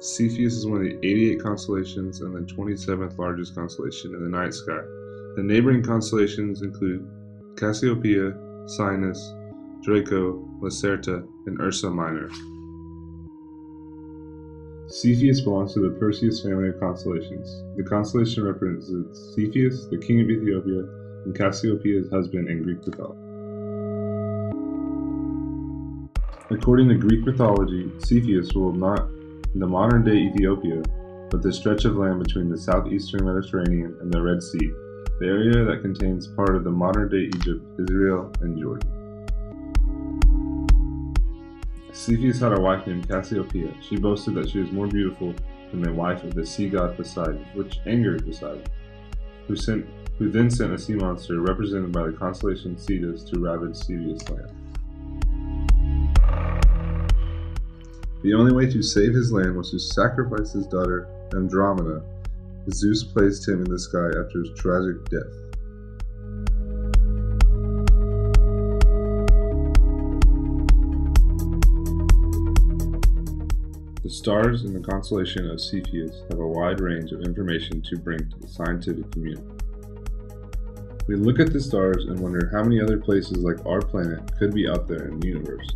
Cepheus is one of the 88 constellations and the 27th largest constellation in the night sky. The neighboring constellations include Cassiopeia, Cygnus, Draco, Lacerta, and Ursa Minor. Cepheus belongs to the Perseus family of constellations. The constellation represents Cepheus, the king of Ethiopia, and Cassiopeia's husband in Greek mythology. According to Greek mythology, Cepheus ruled not the modern-day Ethiopia, but the stretch of land between the southeastern Mediterranean and the Red Sea, the area that contains part of the modern-day Egypt, Israel, and Jordan. Cepheus had a wife named Cassiopeia. She boasted that she was more beautiful than the wife of the sea god Poseidon, which angered Poseidon, who then sent a sea monster represented by the constellation Cetus to ravage Cepheus' land. The only way to save his land was to sacrifice his daughter Andromeda. Zeus placed him in the sky after his tragic death. The stars in the constellation of Cepheus have a wide range of information to bring to the scientific community. We look at the stars and wonder how many other places like our planet could be out there in the universe.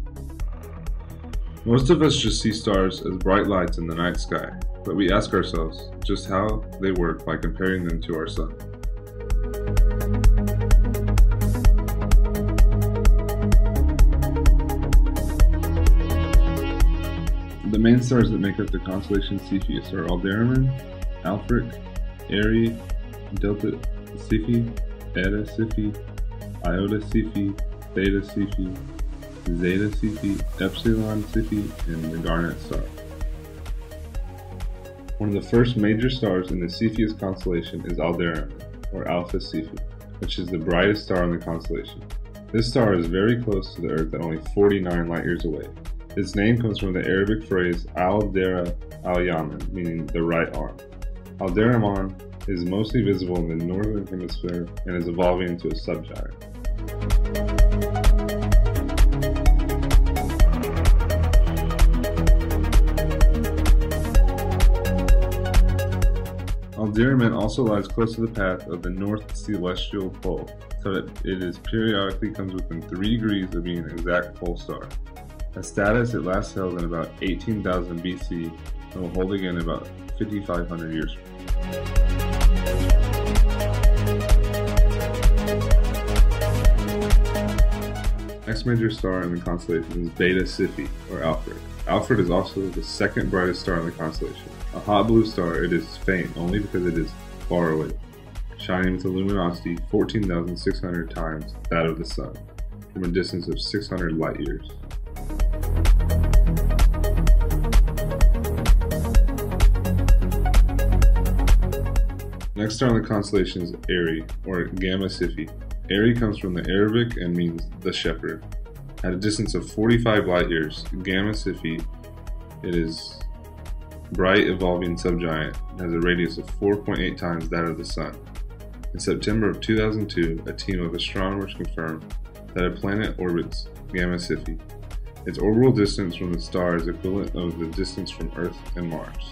Most of us just see stars as bright lights in the night sky, but we ask ourselves just how they work by comparing them to our sun. The main stars that make up the constellation Cepheus are Aldebaran, Alpharic, Erie, Delta Cephi, Eta Cephi, Iota Cephi, Theta Cephi, Zeta Cephi, Epsilon Cephi, and the Garnet Star. One of the first major stars in the Cepheus constellation is Aldebaran, or Alpha Cephi, which is the brightest star in the constellation. This star is very close to the Earth at only 49 light years away. Its name comes from the Arabic phrase Al-Dara al-Yaman, meaning the right arm. Aldebaran is mostly visible in the northern hemisphere and is evolving into a subgiant. Aldebaran also lies close to the path of the north celestial pole, so that it periodically comes within 3 degrees of being an exact pole star. A status it last held in about 18,000 BC and will hold again about 5,500 years. Next major star in the constellation is Beta Cephi, or Alpharic. Alpharic is also the second brightest star in the constellation. A hot blue star, it is faint only because it is far away, shining with a luminosity 14,600 times that of the Sun, from a distance of 600 light years. Next star in the constellation is Erie, or Gamma Cephi. Erie comes from the Arabic and means the shepherd. At a distance of 45 light years, Gamma Cephi, it is bright evolving subgiant and has a radius of 4.8 times that of the Sun. In September of 2002, a team of astronomers confirmed that a planet orbits Gamma Cephi. Its orbital distance from the star is equivalent of the distance from Earth and Mars.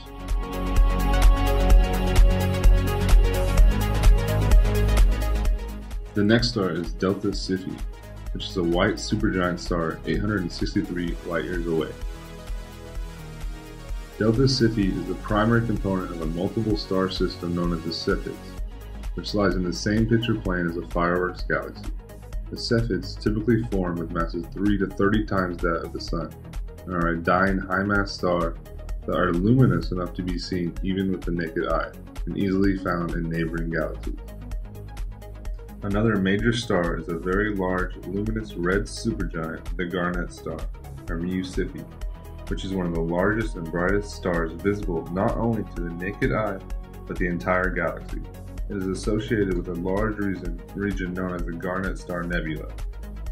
The next star is Delta Cephi, which is a white supergiant star 863 light years away. Delta Cephi is the primary component of a multiple star system known as the Cepheus, which lies in the same picture plane as a fireworks galaxy. The Cepheus typically form with masses 3 to 30 times that of the Sun, and are a dying high-mass star that are luminous enough to be seen even with the naked eye, and easily found in neighboring galaxies. Another major star is a very large, luminous red supergiant, the Garnet Star, or Mu Cephi, which is one of the largest and brightest stars visible not only to the naked eye, but the entire galaxy. It is associated with a large region known as the Garnet Star Nebula.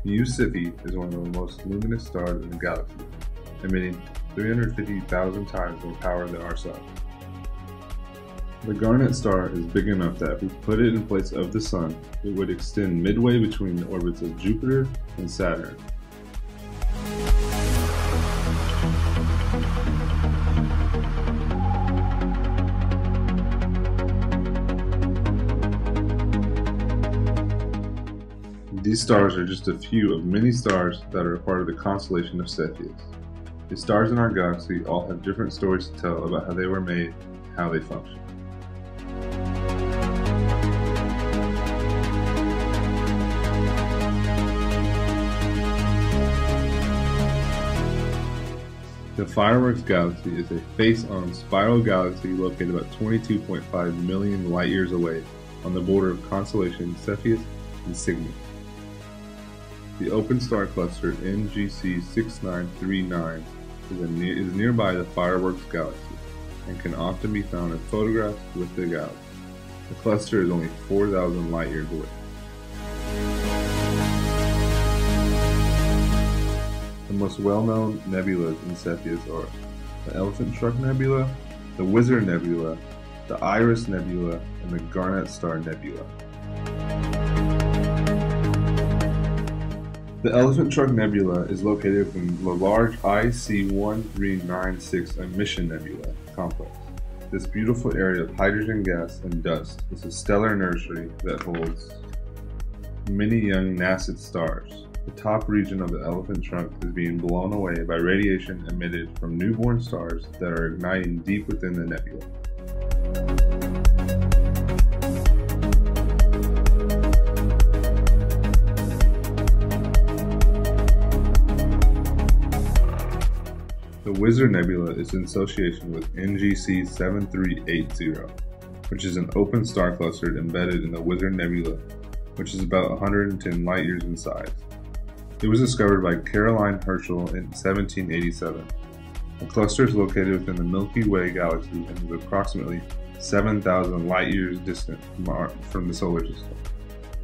Mu Cephi is one of the most luminous stars in the galaxy, emitting 350,000 times more power than our Sun. The Garnet Star is big enough that if we put it in place of the Sun, it would extend midway between the orbits of Jupiter and Saturn. These stars are just a few of many stars that are a part of the constellation of Cepheus. The stars in our galaxy all have different stories to tell about how they were made and how they function. The Fireworks Galaxy is a face-on spiral galaxy located about 22.5 million light-years away on the border of constellations Cepheus and Cygnus. The open star cluster NGC 6939 is nearby the Fireworks Galaxy and can often be found in photographs with the galaxy. The cluster is only 4,000 light-years away. The most well-known nebulas in Cepheus are the Elephant Trunk Nebula, the Wizard Nebula, the Iris Nebula, and the Garnet Star Nebula. The Elephant Trunk Nebula is located within the large IC1396 emission nebula complex. This beautiful area of hydrogen gas and dust is a stellar nursery that holds many young nascent stars. The top region of the elephant trunk is being blown away by radiation emitted from newborn stars that are igniting deep within the nebula. The Wizard Nebula is in association with NGC 7380, which is an open star cluster embedded in the Wizard Nebula, which is about 110 light-years in size. It was discovered by Caroline Herschel in 1787. The cluster is located within the Milky Way galaxy and is approximately 7,000 light-years distant from the solar system.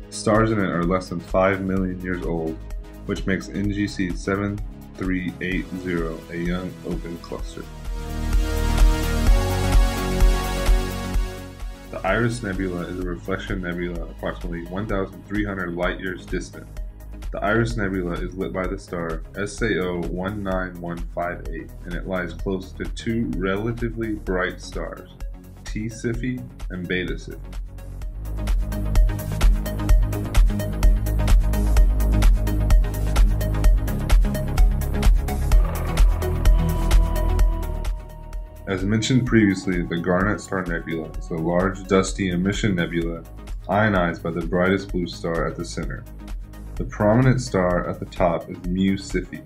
The stars in it are less than 5 million years old, which makes NGC 7380 a young open cluster. The Iris Nebula is a reflection nebula approximately 1,300 light-years distant. The Iris Nebula is lit by the star SAO 19158, and it lies close to two relatively bright stars, T Cepheus and Beta Cepheus. As mentioned previously, the Garnet Star Nebula is a large dusty emission nebula ionized by the brightest blue star at the center. The prominent star at the top is Mu Cepheus,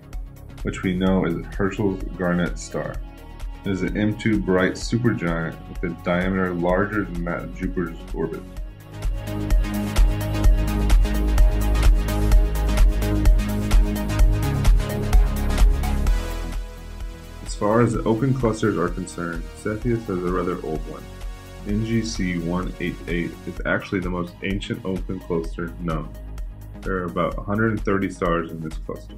which we know as Herschel's Garnet Star. It is an M2 bright supergiant with a diameter larger than that of Jupiter's orbit. As far as the open clusters are concerned, Cepheus has a rather old one. NGC 188 is actually the most ancient open cluster known. There are about 130 stars in this cluster.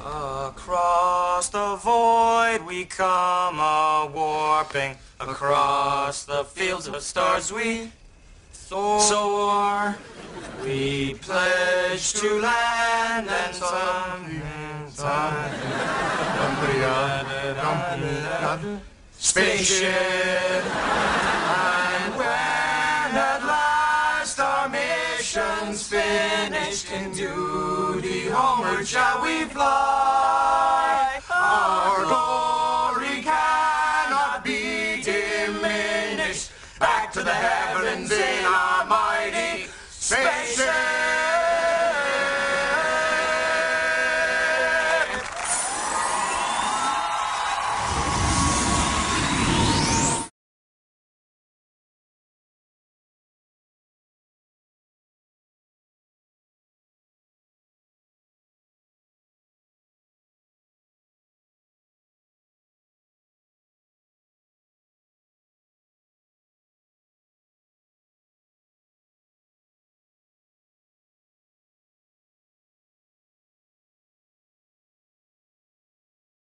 Across the void we come a-warping, across the fields of stars we soar. We pledge to land and spaceship, and when at last our mission's finished, in duty homeward shall we fly. Our glory cannot be diminished, back to the heavens in our